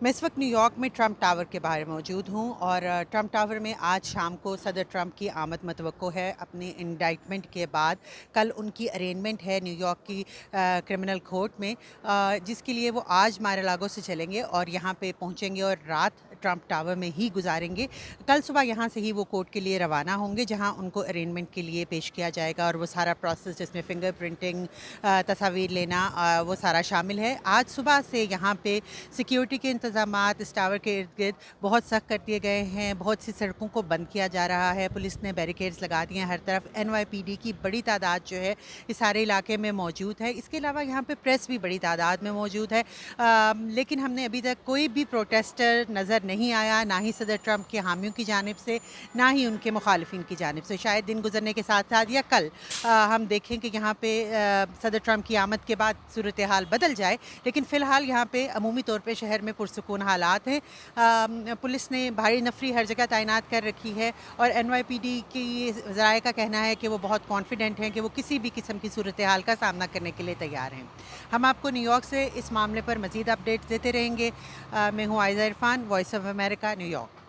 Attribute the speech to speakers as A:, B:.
A: मैं इस वक्त न्यूयॉर्क में ट्रंप टावर के बाहर मौजूद हूँ और ट्रंप टावर में आज शाम को सदर ट्रंप की आमद मतवक्को है अपनी इंडाइटमेंट के बाद। कल उनकी अरेंजमेंट है न्यूयॉर्क की क्रिमिनल कोर्ट में, जिसके लिए वो आज मार-आ-लागो से चलेंगे और यहाँ पे पहुँचेंगे और रात ट्रंप टावर में ही गुजारेंगे। कल सुबह यहाँ से ही वो कोर्ट के लिए रवाना होंगे, जहाँ उनको अरेंजमेंट के लिए पेश किया जाएगा और वो सारा प्रोसेस जिसमें फिंगर प्रिंटिंग, तस्वीर लेना, वो सारा शामिल है। आज सुबह से यहाँ पे सिक्योरिटी के इंतज़ामात इस टावर के इर्द-गिर्द बहुत सख्त कर दिए गए हैं। बहुत सी सड़कों को बंद किया जा रहा है, पुलिस ने बैरिकेड्स लगा दिए हैं हर तरफ। NYPD की बड़ी तादाद जो है इस सारे इलाके में मौजूद है। इसके अलावा यहाँ पे प्रेस भी बड़ी तादाद में मौजूद है, लेकिन हमने अभी तक कोई भी प्रोटेस्टर नज़र नहीं आया, ना ही सदर ट्रंप के हामियों की जानिब से, ना ही उनके मुखालिफिन की जानिब से। शायद दिन गुजरने के साथ साथ या कल हम देखें कि यहाँ पे सदर ट्रंप की आमद के बाद सूरत हाल बदल जाए, लेकिन फ़िलहाल यहाँ पे अमूमी तौर पे शहर में पुरसुकून हालात हैं। पुलिस ने भारी नफरी हर जगह तैनात कर रखी है और NYPD की ज़राए का कहना है कि वो बहुत कॉन्फिडेंट हैं कि वो किसी भी किस्म की सूरत हाल का सामना करने के लिए तैयार हैं। हम आपको न्यूयॉर्क से इस मामले पर मज़ीद अपडेट्स देते रहेंगे। मैं हूँ Aiza Irfan, voice of America, New York.